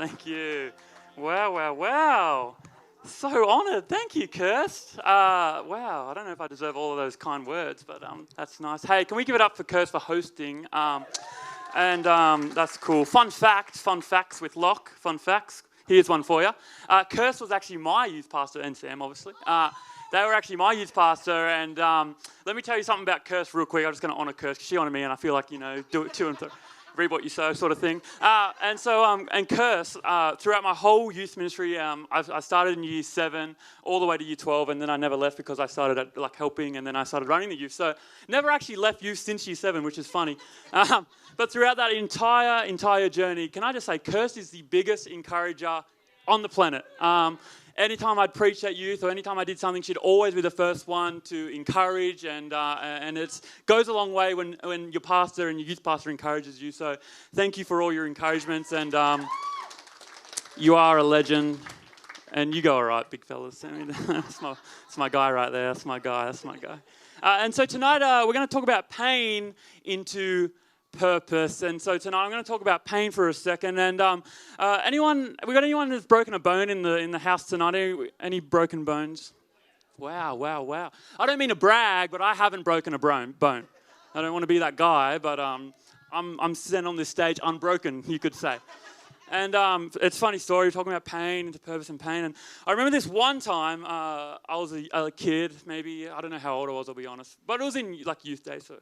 Thank you. Wow, wow, wow. So honoured. Thank you, Kirst. Wow, I don't know if I deserve all of those kind words, but that's nice. Hey, can we give it up for Kirst for hosting? That's cool. Fun facts with Lach. Fun facts. Here's one for you. Kirst was actually my youth pastor, and Sam, obviously. They were actually my youth pastor, and let me tell you something about Kirst real quick. I'm just going to honour Kirst, because she honoured me, and I feel like, do it too and through. Reap what you sow, sort of thing. And Kirst, throughout my whole youth ministry, I started in year 7 all the way to year 12, and then I never left because I started at, helping, and then I started running the youth. So never actually left youth since year 7, which is funny. But throughout that entire journey, can I just say, Kirst is the biggest encourager on the planet. Anytime I'd preach at youth or anytime I did something, she'd always be the first one to encourage, and it goes a long way when your pastor and your youth pastor encourages you. So thank you for all your encouragements, and you are a legend, and you go all right, big fellas. I mean, that's my guy right there. That's my guy. And so tonight we're going to talk about pain into purpose. And so tonight I'm going to talk about pain for a second. And we got anyone who's broken a bone in the house tonight? Any broken bones? Wow. I don't mean to brag, but I haven't broken a bone. I don't want to be that guy, but I'm sitting on this stage unbroken, you could say. And it's a funny story, talking about pain into purpose and pain. And I remember this one time, I was a kid, maybe, I don't know how old I was, I'll be honest. But it was in youth day, so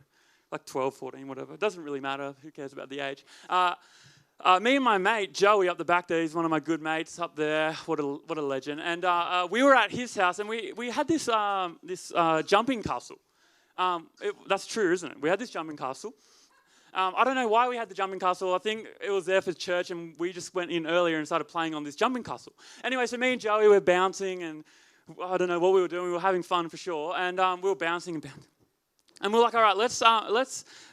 12, 14, whatever. It doesn't really matter. Who cares about the age? Me and my mate, Joey, up the back there, he's one of my good mates up there. What a legend. And we were at his house, and we had this jumping castle. That's true, isn't it? We had this jumping castle. I don't know why we had the jumping castle. I think it was there for church, and we just went in earlier and started playing on this jumping castle. Anyway, so me and Joey were bouncing, and I don't know what we were doing. We were having fun for sure, and we were bouncing and bouncing. And we're like, all right, let's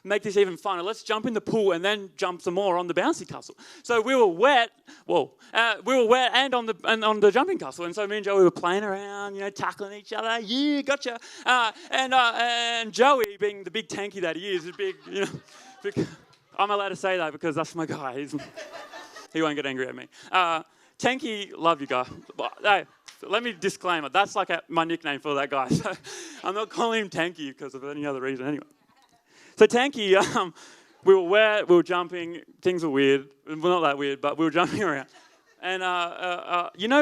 make this even funner. Let's jump in the pool and then jump some more on the bouncy castle. So we were wet. And on the jumping castle. And so me and Joey were playing around, tackling each other. Yeah, gotcha. And Joey, being the big tanky that he is big. I'm allowed to say that because that's my guy. He won't get angry at me. Tanky, love you, guy. Hey, let me disclaim it. That's my nickname for that guy. So I'm not calling him Tanky because of any other reason anyway. So Tanky, we were wet, we were jumping, things were weird. Well, not that weird, but we were jumping around. And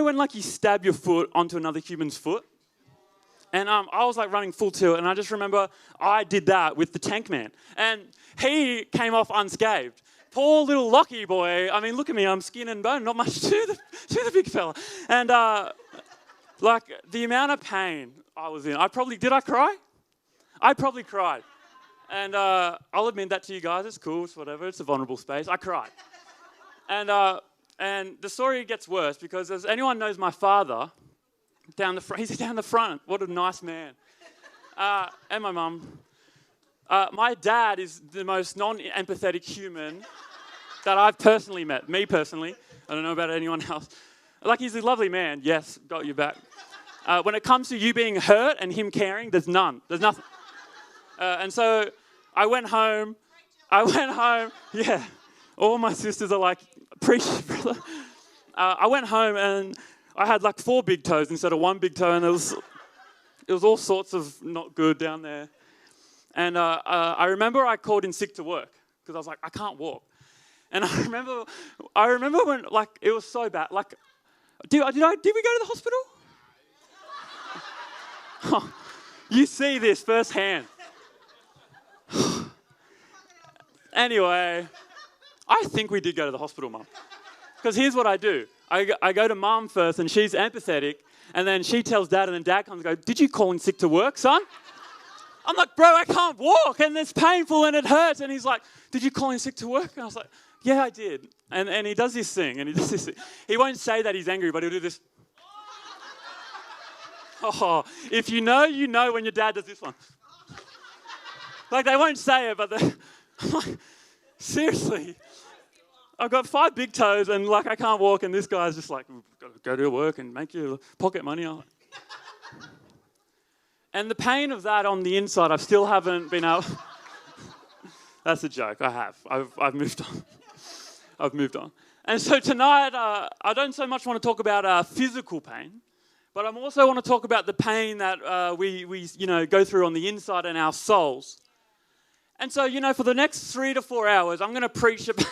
when you stab your foot onto another human's foot? And I was running full tilt, and I just remember I did that with the tank man. And he came off unscathed. Poor little Lockie boy. I mean, look at me. I'm skin and bone. Not much to the big fella. And the amount of pain I was in. Did I cry? I probably cried. And I'll admit that to you guys. It's cool. It's whatever. It's a vulnerable space. I cried. And the story gets worse because as anyone knows my father, he's down the front. What a nice man. And my mum. My dad is the most non-empathetic human that I've personally met. Me personally. I don't know about anyone else. He's a lovely man. Yes, got your back. When it comes to you being hurt and him caring, there's none. There's nothing. And so I went home. Yeah. All my sisters are like, preach, brother. I went home and I had 4 big toes instead of 1 big toe, and it was all sorts of not good down there. And I remember I called in sick to work because I was like, I can't walk. And I remember when it was so bad. Did we go to the hospital? Oh, you see this firsthand. Anyway, I think we did go to the hospital, Mum. Because here's what I do. I go to Mum first, and she's empathetic, and then she tells Dad, and then Dad comes and goes, did you call in sick to work, son? I'm like, bro, I can't walk, and it's painful, and it hurts. And he's like, did you call in sick to work? And I was like, yeah, I did. And he does this thing, He won't say that he's angry, but he'll do this. Oh, if you know when your dad does this one. They won't say it, but I'm like, seriously. I've got 5 big toes, and I can't walk, and this guy's just like, go to work and make your pocket money. And the pain of that on the inside, I still haven't been able... That's a joke. I have. I've moved on. And so tonight, I don't so much want to talk about physical pain, but I also want to talk about the pain that we go through on the inside in our souls. And so, for the next 3 to 4 hours, I'm going to preach about...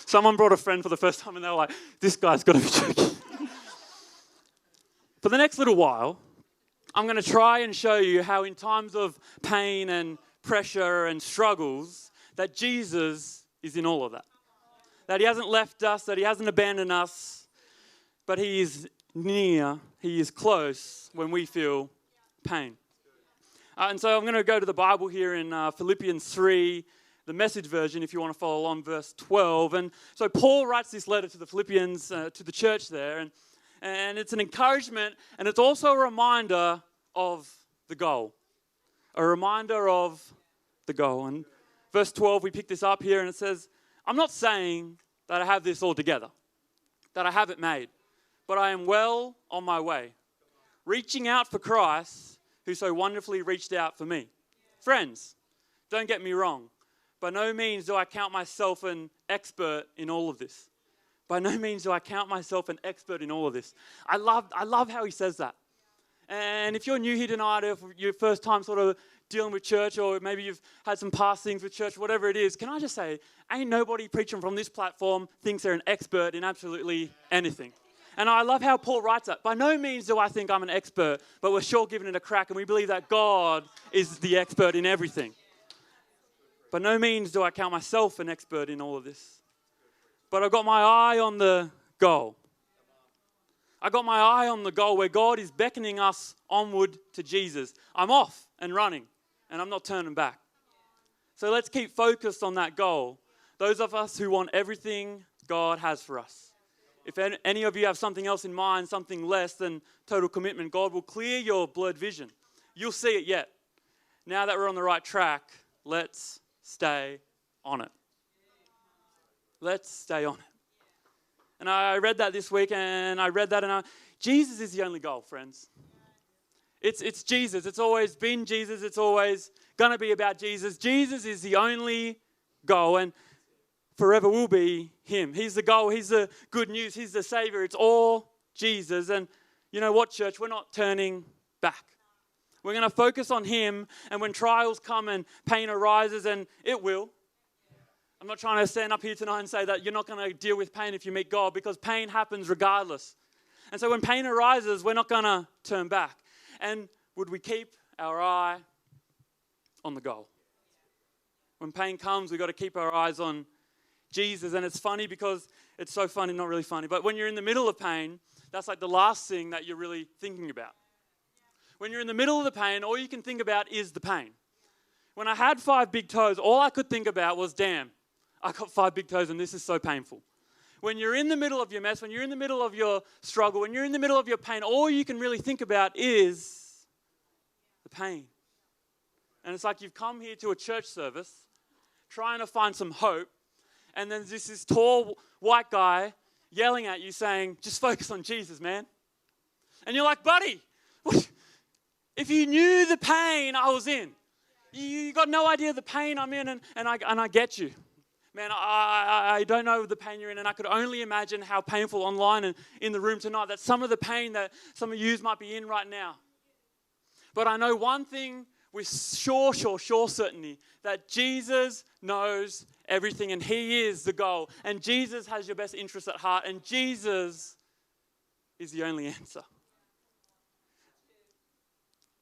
Someone brought a friend for the first time and they were like, this guy's got to be joking. For the next little while, I'm going to try and show you how in times of pain and pressure and struggles, that Jesus is in all of that. That he hasn't left us, that he hasn't abandoned us, but he is near, he is close when we feel pain. And so I'm going to go to the Bible here in Philippians 3, the Message version, if you want to follow along, verse 12. And so Paul writes this letter to the Philippians, to the church there, and it's an encouragement, and it's also a reminder of the goal. A reminder of the goal. And verse 12, we pick this up here, and it says, I'm not saying that I have this all together, that I have it made, but I am well on my way, reaching out for Christ, who so wonderfully reached out for me. Friends, don't get me wrong. By no means do I count myself an expert in all of this. By no means do I count myself an expert in all of this. I love how he says that. And if you're new here tonight, or if your first time sort of dealing with church, or maybe you've had some past things with church, whatever it is, can I just say, ain't nobody preaching from this platform thinks they're an expert in absolutely anything. And I love how Paul writes that. By no means do I think I'm an expert, but we're sure giving it a crack, and we believe that God is the expert in everything. By no means do I count myself an expert in all of this. But I've got my eye on the goal. I got my eye on the goal where God is beckoning us onward to Jesus. I'm off and running, and I'm not turning back. So let's keep focused on that goal. Those of us who want everything God has for us. If any of you have something else in mind, something less than total commitment, God will clear your blurred vision. You'll see it yet. Now that we're on the right track, let's stay on it. Let's stay on it. And I read that this week, and Jesus is the only goal, friends. It's Jesus. It's always been Jesus. It's always going to be about Jesus. Jesus is the only goal, and forever will be him. He's the goal. He's the good news. He's the Savior. It's all Jesus. And you know what, church? We're not turning back. We're going to focus on him, and when trials come and pain arises, and it will. I'm not trying to stand up here tonight and say that you're not going to deal with pain if you meet God, because pain happens regardless. And so when pain arises, we're not going to turn back. And would we keep our eye on the goal? When pain comes, we've got to keep our eyes on Jesus. And it's funny because it's so funny, not really funny, but when you're in the middle of pain, that's like the last thing that you're really thinking about. When you're in the middle of the pain, all you can think about is the pain. When I had 5 big toes, all I could think about was, damn, I got 5 big toes and this is so painful. When you're in the middle of your mess, when you're in the middle of your struggle, when you're in the middle of your pain, all you can really think about is the pain. And it's like you've come here to a church service trying to find some hope, and then there's this tall white guy yelling at you saying, just focus on Jesus, man. And you're like, buddy, what? If you knew the pain I was in, you got no idea the pain I'm in, and I get you. Man, I don't know the pain you're in, and I could only imagine how painful online and in the room tonight, that some of the pain that some of you might be in right now. But I know one thing with sure certainty, that Jesus knows everything, and he is the goal. And Jesus has your best interests at heart, and Jesus is the only answer.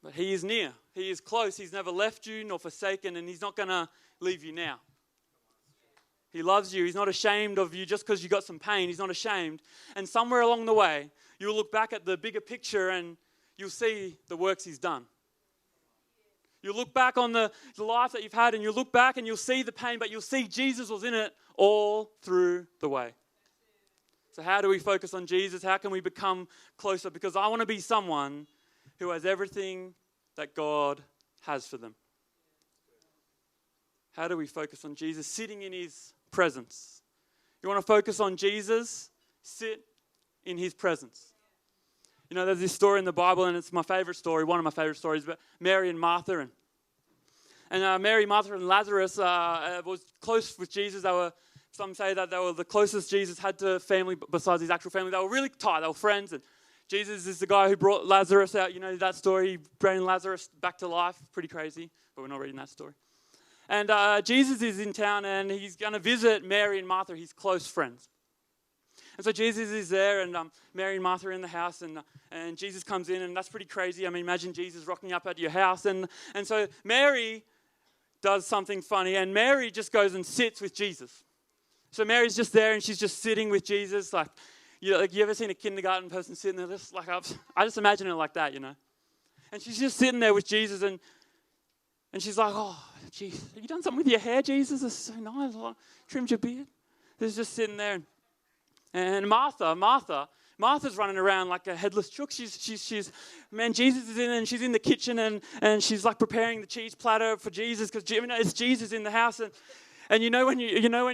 But he is near. He is close. He's never left you nor forsaken, and he's not going to leave you now. He loves you. He's not ashamed of you just because you got some pain. He's not ashamed. And somewhere along the way, you'll look back at the bigger picture and you'll see the works he's done. You'll look back on the life that you've had, and you'll look back and you'll see the pain, but you'll see Jesus was in it all through the way. So how do we focus on Jesus? How can we become closer? Because I want to be someone who has everything that God has for them. How do we focus on Jesus? Sitting in his presence. You want to focus on Jesus? Sit in his presence. You know, there's this story in the Bible, and it's my favorite story, one of my favorite stories, about Mary and Martha. And Mary, Martha, and Lazarus was close with Jesus. They were some say that they were the closest Jesus had to family besides his actual family. They were really tight. They were friends. And Jesus is the guy who brought Lazarus out. You know that story. He brought Lazarus back to life. Pretty crazy, but we're not reading that story. And Jesus is in town, and he's going to visit Mary and Martha, his close friends. And so Jesus is there, and Mary and Martha are in the house, and Jesus comes in, and that's pretty crazy. I mean, imagine Jesus rocking up at your house. And so Mary does something funny, and Mary just goes and sits with Jesus. So Mary's just there, and she's just sitting with Jesus. Like you ever seen a kindergarten person sitting there? Just like I just imagine it like that, you know. And she's just sitting there with Jesus, and she's like, oh, geez, have you done something with your hair, Jesus? It's so nice. Trimmed your beard. She's just sitting there. And Martha's running around like a headless chook. Jesus is in, and she's in the kitchen, and she's like preparing the cheese platter for Jesus because it's Jesus in the house. And you know when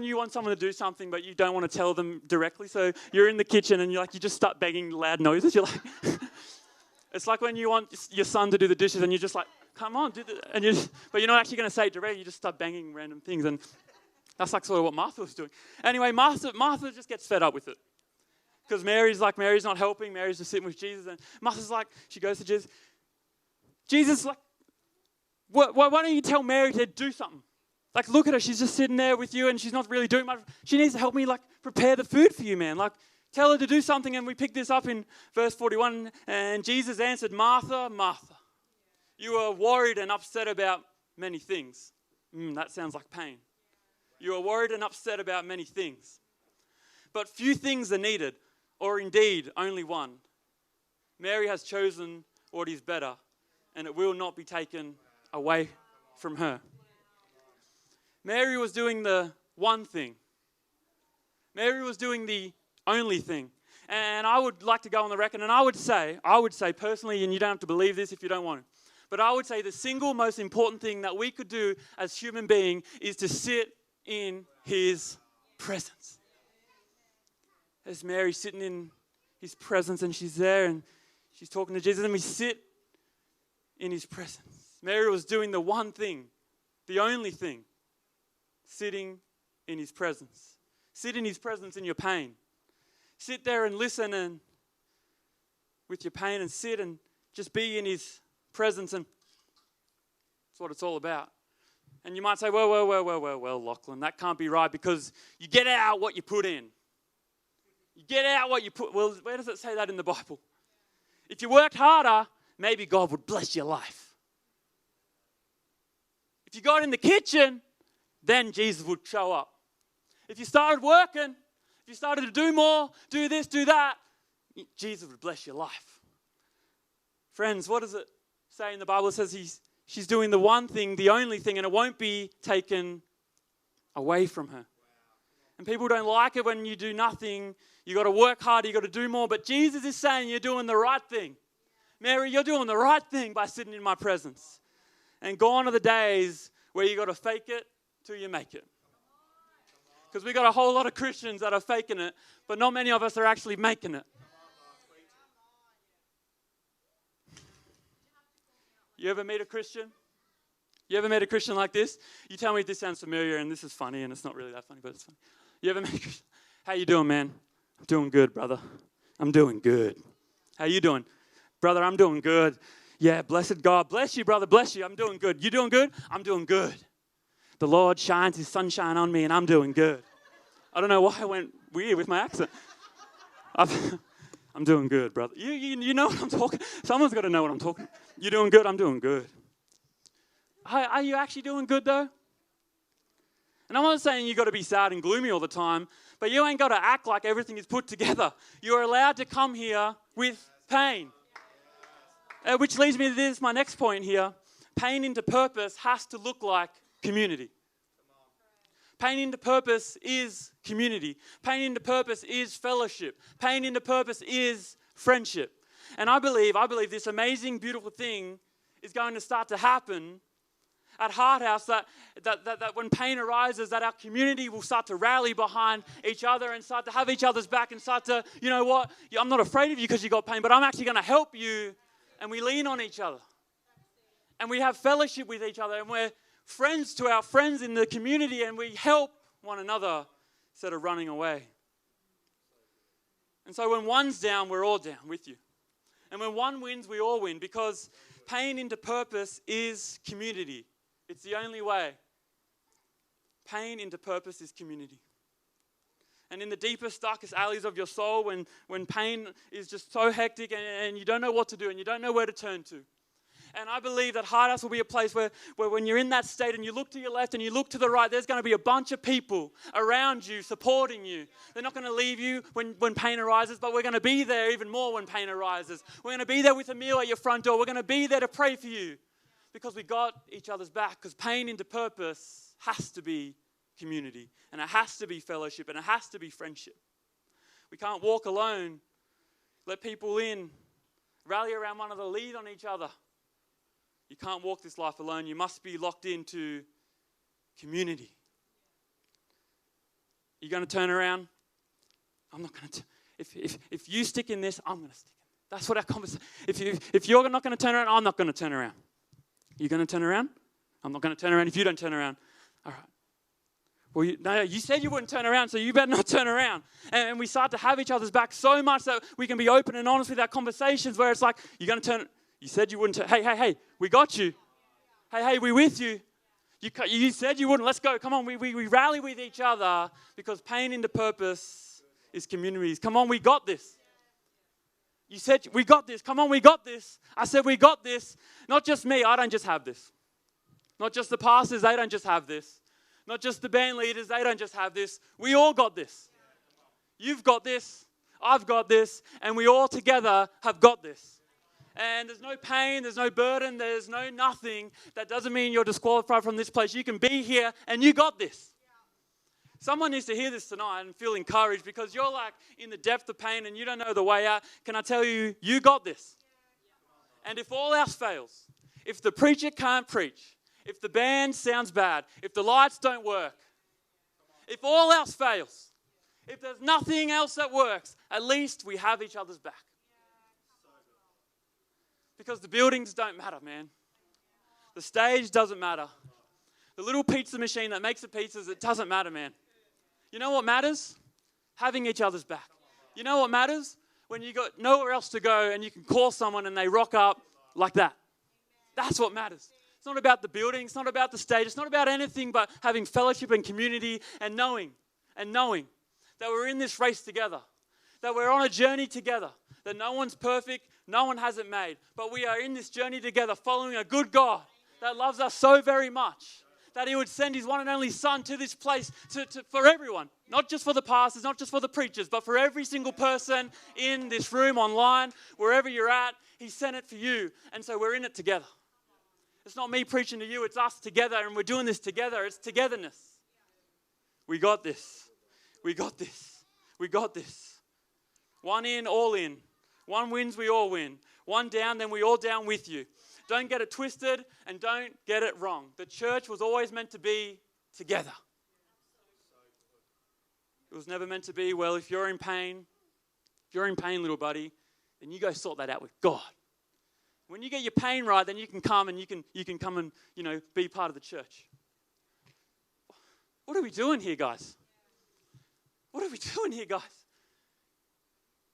you want someone to do something, but you don't want to tell them directly. So you're in the kitchen, and you just start begging loud noises. You're like, it's like when you want your son to do the dishes, and you're just like, come on, do the, but you're not actually going to say it directly. You just start banging random things, and that's like sort of what Martha was doing. Anyway, Martha just gets fed up with it because Mary's not helping. Mary's just sitting with Jesus, and Martha's like, she goes to Jesus. Jesus, like, why don't you tell Mary to do something? Like, look at her. She's just sitting there with you, and she's not really doing much. She needs to help me, like, prepare the food for you, man. Like, tell her to do something, and we pick this up in verse 41, and Jesus answered, Martha, Martha, you are worried and upset about many things. That sounds like pain. You are worried and upset about many things. But few things are needed, or indeed only one. Mary has chosen what is better, and it will not be taken away from her. Mary was doing the one thing. Mary was doing the only thing. And I would like to go on the record, and I would say personally, and you don't have to believe this if you don't want to, but I would say the single most important thing that we could do as human beings is to sit in his presence. There's Mary sitting in his presence, and she's there, and she's talking to Jesus, and we sit in his presence. Mary was doing the one thing, the only thing, sitting in his presence. Sit in his presence in your pain. Sit there and listen and with your pain, and sit and just be in his presence, and that's what it's all about. And you might say, well, Lachlan, that can't be right because you get out what you put in. You get out what you put. Well, where does it say that in the Bible? If you worked harder, maybe God would bless your life. If you got in the kitchen, then Jesus would show up. If you started working, if you started to do more, do this, do that, Jesus would bless your life. Friends, what does it say in the Bible? It says she's doing the one thing, the only thing, and it won't be taken away from her. And people don't like it when you do nothing. You got to work harder, you got to do more. But Jesus is saying you're doing the right thing. Mary, you're doing the right thing by sitting in my presence. And gone are the days where you got to fake it till you make it. Because we got a whole lot of Christians that are faking it, but not many of us are actually making it. You ever meet a Christian? You ever met a Christian like this? You tell me if this sounds familiar, and this is funny, and it's not really that funny, but it's funny. You ever met a Christian? How you doing, man? I'm doing good, brother. I'm doing good. How you doing? Brother, I'm doing good. Yeah, blessed God. Bless you, brother. Bless you. I'm doing good. You doing good? I'm doing good. The Lord shines his sunshine on me, and I'm doing good. I don't know why I went weird with my accent. I'm doing good, brother. You know what I'm talking. Someone's got to know what I'm talking. You doing good? I'm doing good. Are you actually doing good, though? And I'm not saying you got to be sad and gloomy all the time, but you ain't got to act like everything is put together. You're allowed to come here with pain. Which leads me to this, my next point here. Pain into purpose has to look like community. Pain into purpose is community. Pain into purpose is fellowship. Pain into purpose is friendship. And I believe this amazing, beautiful thing is going to start to happen at Heart House, that when pain arises, that our community will start to rally behind each other and start to have each other's back and start to, you know what, I'm not afraid of you because you got pain, but I'm actually going to help you, and we lean on each other. And we have fellowship with each other, and we're friends to our friends in the community, and we help one another instead of running away. And so when one's down, we're all down with you. And when one wins, we all win, because pain into purpose is community. It's the only way. Pain into purpose is community. And in the deepest, darkest alleys of your soul, when pain is just so hectic and you don't know what to do and you don't know where to turn to. And I believe that Hard House will be a place where when you're in that state and you look to your left and you look to the right, there's going to be a bunch of people around you, supporting you. They're not going to leave you when pain arises, but we're going to be there even more when pain arises. We're going to be there with a meal at your front door. We're going to be there to pray for you because we got each other's back, because pain into purpose has to be community, and it has to be fellowship, and it has to be friendship. We can't walk alone, let people in, rally around one another, lead on each other. You can't walk this life alone. You must be locked into community. You're going to turn around? I'm not going to. If you stick in this, I'm going to stick in it. That's what our conversation. If you're not going to turn around, I'm not going to turn around. You're going to turn around? I'm not going to turn around if you don't turn around. All right. Well, you said you wouldn't turn around, so you better not turn around. And we start to have each other's back so much that we can be open and honest with our conversations, where it's like, you're going to turn. You said you wouldn't. Hey, we got you. Hey, we with you. You said you wouldn't. Let's go. Come on, we rally with each other, because pain into purpose is communities. Come on, we got this. You said we got this. Come on, we got this. I said we got this. Not just me. I don't just have this. Not just the pastors. They don't just have this. Not just the band leaders. They don't just have this. We all got this. You've got this. I've got this. And we all together have got this. And there's no pain, there's no burden, there's no nothing. That doesn't mean you're disqualified from this place. You can be here and you got this. Someone needs to hear this tonight and feel encouraged, because you're like in the depth of pain and you don't know the way out. Can I tell you, you got this. And if all else fails, if the preacher can't preach, if the band sounds bad, if the lights don't work, if all else fails, if there's nothing else that works, at least we have each other's back. Because the buildings don't matter, man. The stage doesn't matter. The little pizza machine that makes the pizzas, it doesn't matter, man. You know what matters? Having each other's back. You know what matters? When you got nowhere else to go and you can call someone and they rock up like that. That's what matters. It's not about the building. It's not about the stage. It's not about anything but having fellowship and community and knowing that we're in this race together, that we're on a journey together, that no one's perfect, no one has it made, but we are in this journey together following a good God that loves us so very much that he would send his one and only son to this place for everyone, not just for the pastors, not just for the preachers, but for every single person in this room, online, wherever you're at. He sent it for you, and so we're in it together. It's not me preaching to you, it's us together, and we're doing this together. It's togetherness. We got this. We got this. We got this. One in, all in. One wins, we all win. One down, then we all down with you. Don't get it twisted and don't get it wrong. The church was always meant to be together. It was never meant to be, well, if you're in pain, little buddy, then you go sort that out with God. When you get your pain right, then you can come and you can come and, be part of the church. What are we doing here, guys? What are we doing here, guys?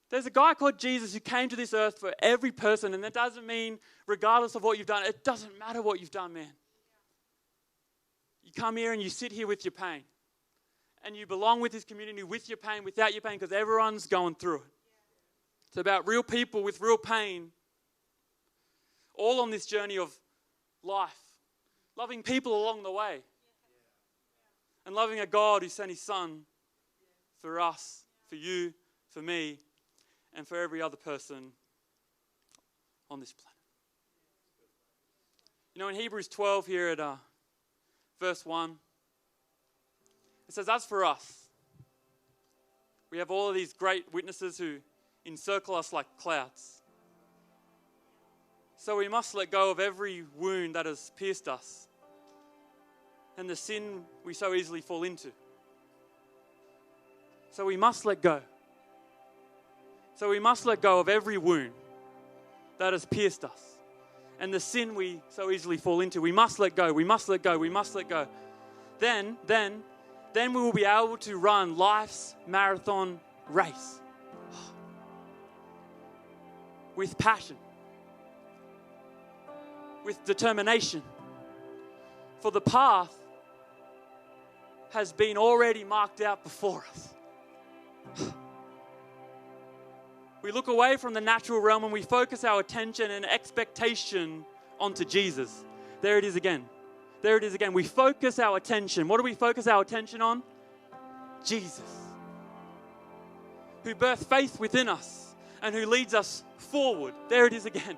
There's a guy called Jesus who came to this earth for every person, and that doesn't mean regardless of what you've done, it doesn't matter what you've done, man. You come here and you sit here with your pain, and you belong with this community with your pain, without your pain, because everyone's going through it. It's about real people with real pain, all on this journey of life, loving people along the way, and loving a God who sent his son for us, for you, for me, and for every other person on this planet. In Hebrews 12 here at verse 1, it says, as for us, we have all of these great witnesses who encircle us like clouds. So we must let go of every wound that has pierced us and the sin we so easily fall into. So we must let go. So we must let go of every wound that has pierced us and the sin we so easily fall into. We must let go. We must let go. We must let go. Then then we will be able to run life's marathon race with passion, with determination. For the path has been already marked out before us. We look away from the natural realm and we focus our attention and expectation onto Jesus. There it is again. There it is again. We focus our attention. What do we focus our attention on? Jesus, who birthed faith within us and who leads us forward. There it is again.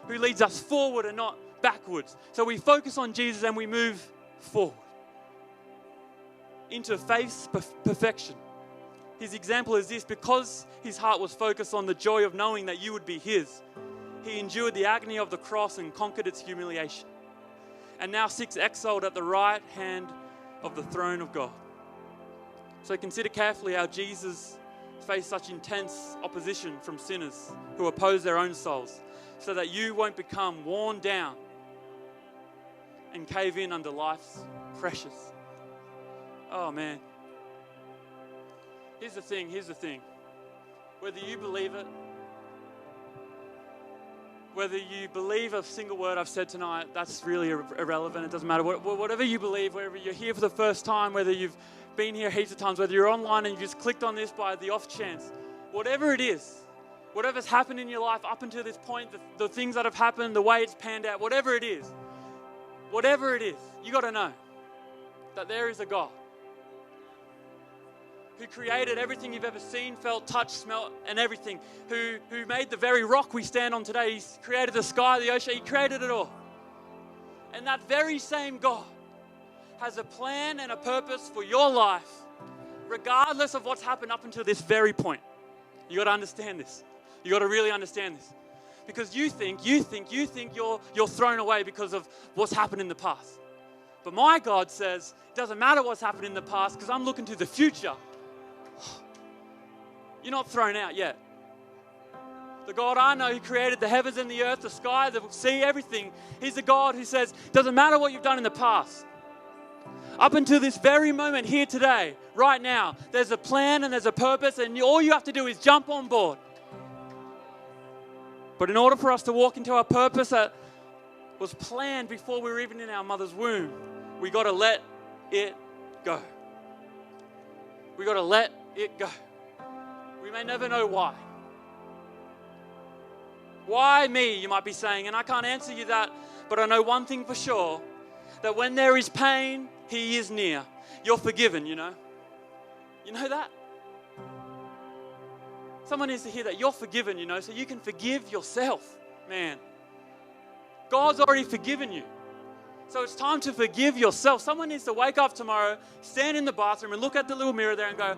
Who leads us forward and not backwards. So we focus on Jesus and we move forward into faith's perfection. His example is this: because his heart was focused on the joy of knowing that you would be his, he endured the agony of the cross and conquered its humiliation, and now sits exalted at the right hand of the throne of God. So consider carefully how Jesus faced such intense opposition from sinners who oppose their own souls, so that you won't become worn down and cave in under life's pressures. Oh man. Here's the thing. Whether you believe it, whether you believe a single word I've said tonight, that's really irrelevant. It doesn't matter. Whatever you believe, whether you're here for the first time, whether you've been here heaps of times, whether you're online and you just clicked on this by the off chance, whatever it is, whatever's happened in your life up until this point, the things that have happened, the way it's panned out, whatever it is, you got to know that there is a God who created everything you've ever seen, felt, touched, smelt, and everything, who made the very rock we stand on today. He's created the sky, the ocean, he created it all. And that very same God has a plan and a purpose for your life, regardless of what's happened up until this very point. You got to understand this. You got to really understand this. Because you think you're thrown away because of what's happened in the past. But my God says, it doesn't matter what's happened in the past because I'm looking to the future. You're not thrown out yet. The God I know who created the heavens and the earth, the sky, the sea, everything. He's the God who says, doesn't matter what you've done in the past. Up until this very moment here today, right now, there's a plan and there's a purpose, and all you have to do is jump on board. But in order for us to walk into our purpose that was planned before we were even in our mother's womb, we got to let it go. We got to let it go. We may never know why. Why me, you might be saying, and I can't answer you that, but I know one thing for sure, that when there is pain, he is near. You're forgiven, you know. You know that? Someone needs to hear that. You're forgiven, you know, so you can forgive yourself, man. God's already forgiven you. So it's time to forgive yourself. Someone needs to wake up tomorrow, stand in the bathroom and look at the little mirror there and go,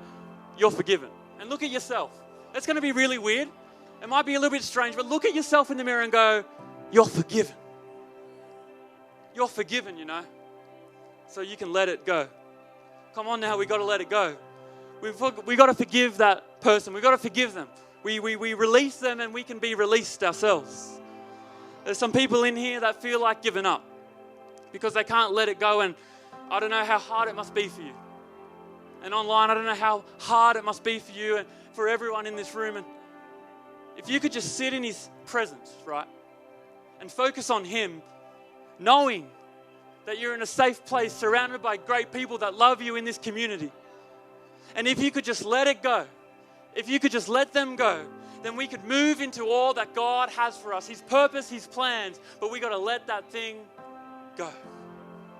you're forgiven. And look at yourself. That's going to be really weird. It might be a little bit strange, but look at yourself in the mirror and go, you're forgiven. You're forgiven, you know. So you can let it go. Come on now, we got to let it go. We got to forgive that person. We got to forgive them. We release them and we can be released ourselves. There's some people in here that feel like giving up because they can't let it go, and I don't know how hard it must be for you. And online, I don't know how hard it must be for you and for everyone in this room. And if you could just sit in his presence, right, and focus on him, knowing that you're in a safe place surrounded by great people that love you in this community. And if you could just let it go, if you could just let them go, then we could move into all that God has for us, his purpose, his plans, but we got to let that thing go.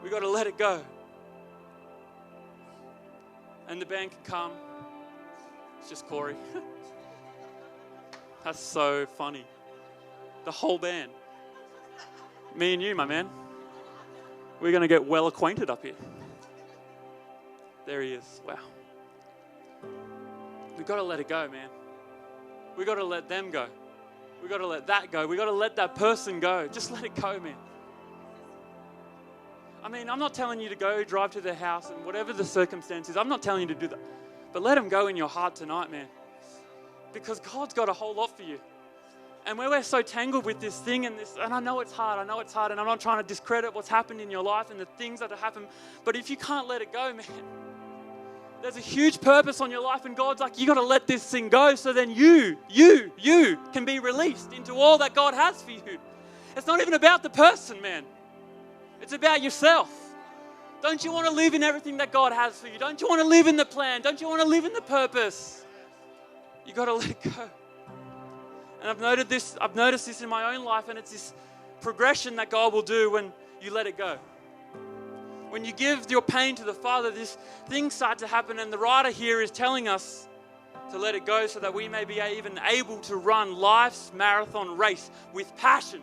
We got to let it go. And the band can come. It's just Corey. That's so funny. The whole band. Me and you, my man. We're going to get well acquainted up here. There he is. Wow. We've got to let it go, man. We've got to let them go. We've got to let that go. We've got to let that person go. Just let it go, man. I mean, I'm not telling you to go drive to their house and whatever the circumstances, I'm not telling you to do that. But let them go in your heart tonight, man. Because God's got a whole lot for you. And where we're so tangled with this thing and this, and I know it's hard, and I'm not trying to discredit what's happened in your life and the things that have happened, but if you can't let it go, man, There's a huge purpose on your life, and God's like, you got to let this thing go so then you can be released into all that God has for you. It's not even about the person, man. It's about yourself. Don't you want to live in everything that God has for you? Don't you want to live in the plan? Don't you want to live in the purpose? You got to let it go. And I've noticed this in my own life, and it's this progression that God will do when you let it go. When you give your pain to the Father, these things start to happen, and the writer here is telling us to let it go so that we may be even able to run life's marathon race with passion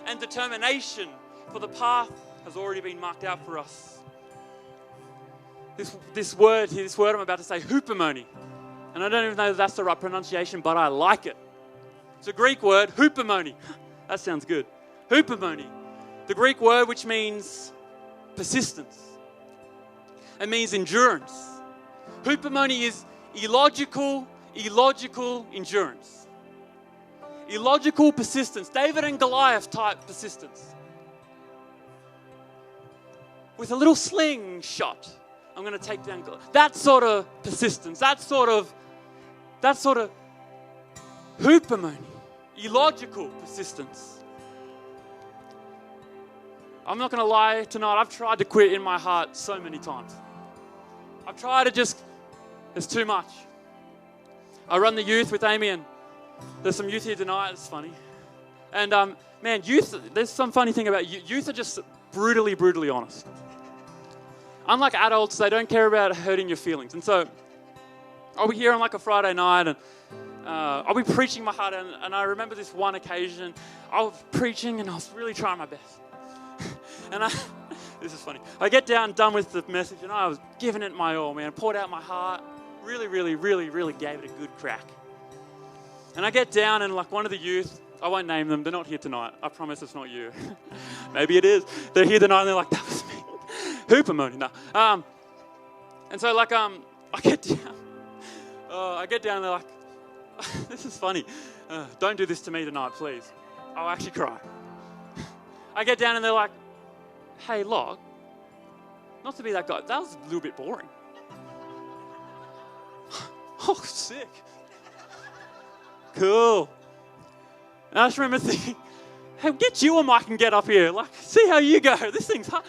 and determination, for the path has already been marked out for us. This word I'm about to say, hupomone, and I don't even know if that's the right pronunciation, but I like it. It's a Greek word, hupomone. That sounds good. Hupomone, the Greek word which means persistence. It means endurance. Hupomone is illogical endurance. Illogical persistence. David and Goliath type persistence. With a little slingshot, I'm going to take down Goliath. That sort of persistence. That sort of hupomone. Illogical persistence. I'm not going to lie tonight, I've tried to quit in my heart so many times. I've tried to it's too much. I run the youth with Amy, and there's some youth here tonight, it's funny. And man, youth, there's some funny thing about youth. Youth are just brutally honest. Unlike adults, they don't care about hurting your feelings. And so I'll be here on like a Friday night, and I'll be preaching my heart out, and I remember this one occasion, I was preaching and I was really trying my best. And this is funny. I get done with the message, and I was giving it my all, man. Poured out my heart. Really gave it a good crack. And I get down, and like one of the youth, I won't name them, they're not here tonight. I promise it's not you. Maybe it is. They're here tonight, and they're like, that was me. Hupomone, no. And so like, I get down, and they're like, this is funny. Don't do this to me tonight, please. I'll actually cry. I get down and they're like, hey, Log, not to be that guy, that was a little bit boring. Oh, sick. Cool. And I just remember thinking, hey, get you a mic and get up here. Like, see how you go. This thing's hard.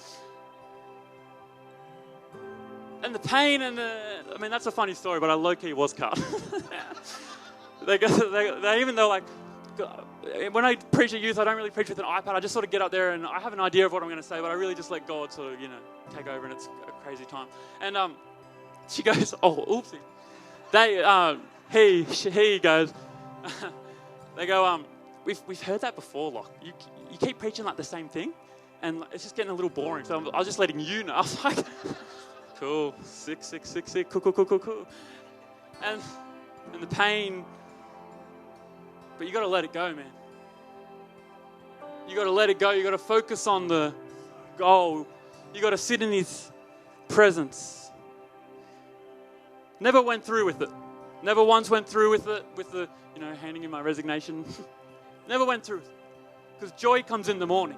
And the pain and that's a funny story, but I low-key was cut. Even though, like, when I preach at youth, I don't really preach with an iPad. I just sort of get up there and I have an idea of what I'm going to say, but I really just let God sort of, take over, and it's a crazy time. And she goes, oh, oopsie. He goes, they go, we've heard that before, Locke. You keep preaching like the same thing, and it's just getting a little boring. So I was just letting you know. I was like, cool, sick, cool. And the pain. But you got to let it go, man. You got to let it go. You got to focus on the goal. You got to sit in His presence. Never went through with it. Never once went through with it, with the, handing in my resignation. Never went through it. Because joy comes in the morning.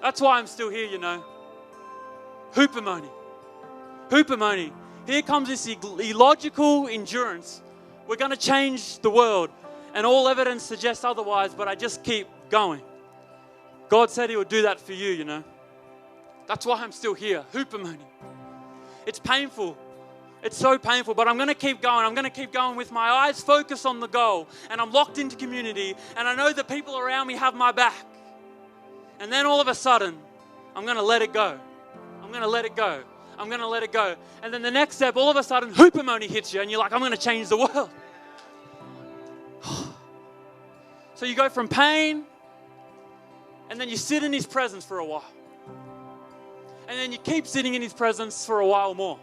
That's why I'm still here, Hupomone. Here comes this illogical endurance. We're going to change the world, and all evidence suggests otherwise, but I just keep going. God said He would do that for you, That's why I'm still here. Hupomone. It's painful. It's so painful, but I'm going to keep going. I'm going to keep going with my eyes focused on the goal, and I'm locked into community, and I know the people around me have my back. And then all of a sudden, I'm going to let it go. I'm going to let it go. I'm going to let it go. And then the next step, all of a sudden, hupomone hits you, and you're like, I'm going to change the world. So you go from pain, and then you sit in His presence for a while. And then you keep sitting in His presence for a while more.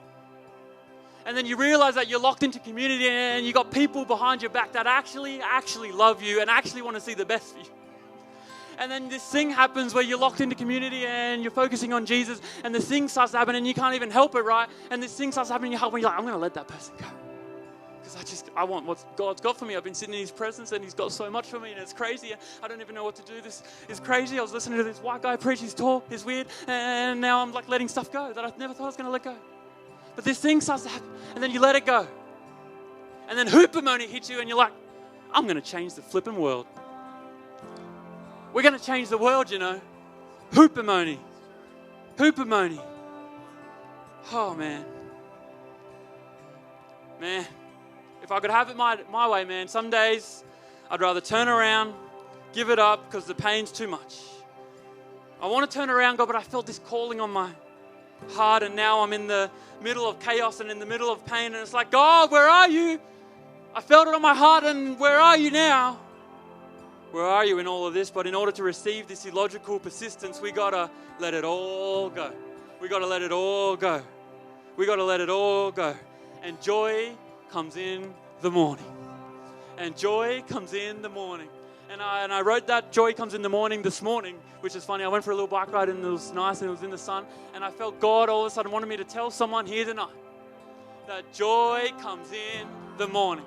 And then you realize that you're locked into community, and you got people behind your back that actually love you and actually want to see the best for you. And then this thing happens where you're locked into community and you're focusing on Jesus, and this thing starts to happen and you can't even help it, right? And this thing starts happening, you're like, I'm going to let that person go. Because I want what God's got for me. I've been sitting in His presence, and He's got so much for me, and it's crazy. I don't even know what to do. This is crazy. I was listening to this white guy preach his talk. It's weird. And now I'm like letting stuff go that I never thought I was going to let go. But this thing starts to happen, and then you let it go. And then hoopamoni hits you, and you're like, I'm going to change the flipping world. We're going to change the world, you know. Hoopamoni. Hoopamoni. Oh, man. Man, if I could have it my way, man, some days I'd rather turn around, give it up because the pain's too much. I want to turn around, God, but I felt this calling on my heart, and now I'm in the middle of chaos and in the middle of pain, and it's like, God, where are you? I felt it on my heart, and where are you now? Where are you in all of this? But in order to receive this illogical persistence, we got to let it all go. We got to let it all go. We got to let it all go. And joy comes in the morning. And joy comes in the morning. And I wrote that joy comes in the morning this morning, which is funny. I went for a little bike ride and it was nice and it was in the sun. And I felt God all of a sudden wanted me to tell someone here tonight that joy comes in the morning.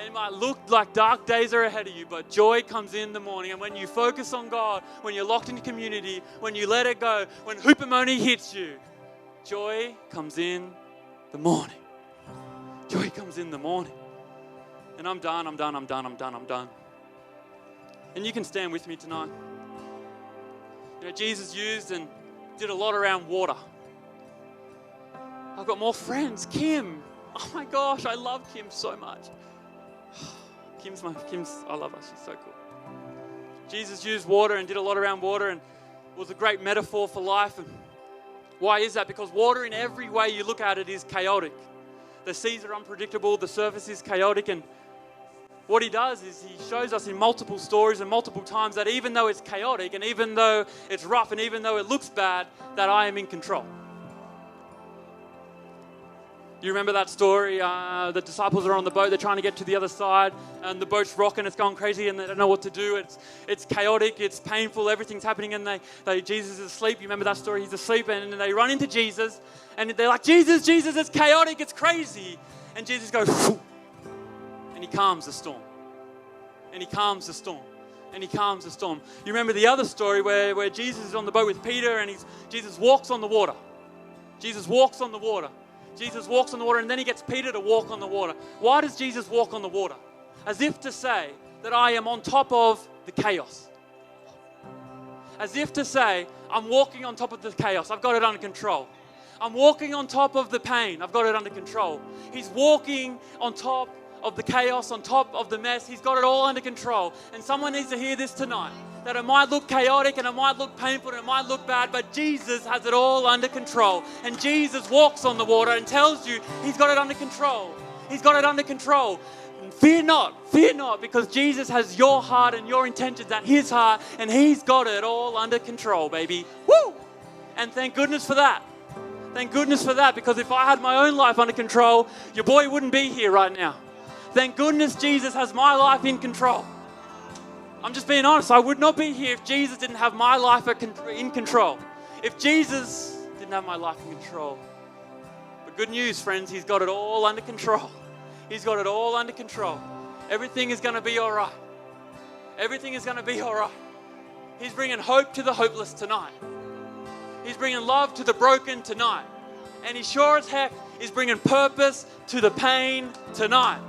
It might look like dark days are ahead of you, but joy comes in the morning. And when you focus on God, when you're locked in community, when you let it go, when hoopamoni hits you, joy comes in the morning. Joy comes in the morning. And I'm done. And you can stand with me tonight. You know, Jesus used and did a lot around water. I've got more friends. Kim. Oh my gosh, I love Kim so much. Kim's, I love her. She's so cool. Jesus used water and did a lot around water and was a great metaphor for life. And why is that? Because water in every way you look at it is chaotic. The seas are unpredictable. The surface is chaotic. And what he does is he shows us in multiple stories and multiple times that even though it's chaotic and even though it's rough and even though it looks bad, that I am in control. You remember that story? The disciples are on the boat. They're trying to get to the other side and the boat's rocking. It's going crazy and they don't know what to do. It's chaotic. It's painful. Everything's happening and Jesus is asleep. You remember that story? He's asleep and they run into Jesus and they're like, Jesus, it's chaotic. It's crazy. And Jesus goes, phew, and he calms the storm. And he calms the storm. And he calms the storm. You remember the other story where Jesus is on the boat with Peter and Jesus walks on the water. Jesus walks on the water. Jesus walks on the water and then he gets Peter to walk on the water. Why does Jesus walk on the water? As if to say that I am on top of the chaos. As if to say, I'm walking on top of the chaos. I've got it under control. I'm walking on top of the pain. I've got it under control. He's walking on top of the chaos, on top of the mess. He's got it all under control. And someone needs to hear this tonight. That it might look chaotic and it might look painful and it might look bad, but Jesus has it all under control. And Jesus walks on the water and tells you he's got it under control. He's got it under control. And fear not, because Jesus has your heart and your intentions at his heart, and he's got it all under control, baby. Woo! And thank goodness for that. Thank goodness for that, because if I had my own life under control, your boy wouldn't be here right now. Thank goodness Jesus has my life in control. I'm just being honest. I would not be here if Jesus didn't have my life in control. If Jesus didn't have my life in control. But good news, friends, he's got it all under control. He's got it all under control. Everything is going to be all right. Everything is going to be all right. He's bringing hope to the hopeless tonight. He's bringing love to the broken tonight. And he sure as heck is bringing purpose to the pain tonight.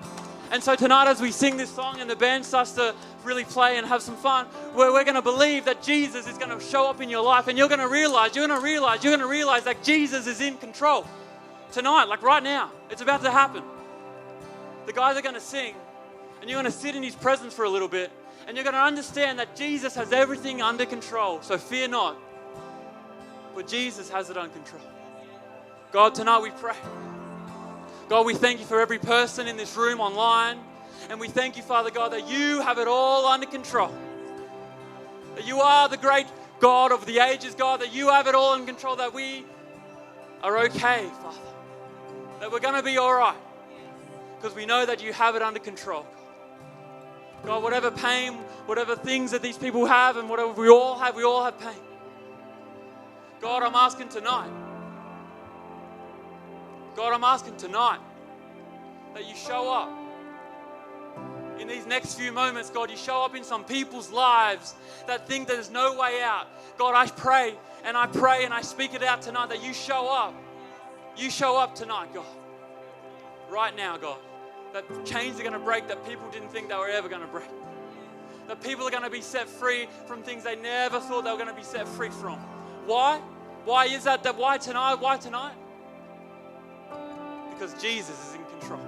And so tonight as we sing this song and the band starts to really play and have some fun, we're going to believe that Jesus is going to show up in your life and you're going to realize that Jesus is in control. Tonight, like right now, it's about to happen. The guys are going to sing and you're going to sit in his presence for a little bit and you're going to understand that Jesus has everything under control. So fear not, but Jesus has it under control. God, tonight we pray. God, we thank you for every person in this room online. And we thank you, Father God, that you have it all under control. That you are the great God of the ages, God, that you have it all in control, that we are okay, Father. That we're going to be all right. Because we know that you have it under control. God, whatever pain, whatever things that these people have and whatever we all have pain. God, I'm asking tonight. God, I'm asking tonight that you show up in these next few moments. God, you show up in some people's lives that think there's no way out. God, I pray and I speak it out tonight that you show up. You show up tonight, God. Right now, God. That chains are going to break that people didn't think they were ever going to break. That people are going to be set free from things they never thought they were going to be set free from. Why? Why is that? Why tonight? Why tonight? Because Jesus is in control.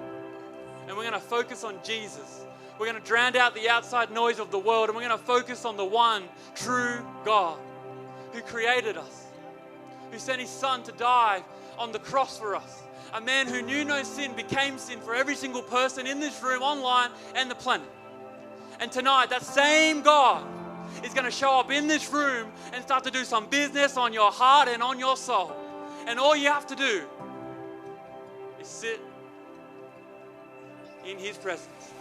And we're going to focus on Jesus. We're going to drown out the outside noise of the world, and we're going to focus on the one true God who created us, who sent his son to die on the cross for us. A man who knew no sin became sin for every single person in this room, online, and the planet. And tonight, that same God is going to show up in this room and start to do some business on your heart and on your soul. And all you have to do is sit in his presence.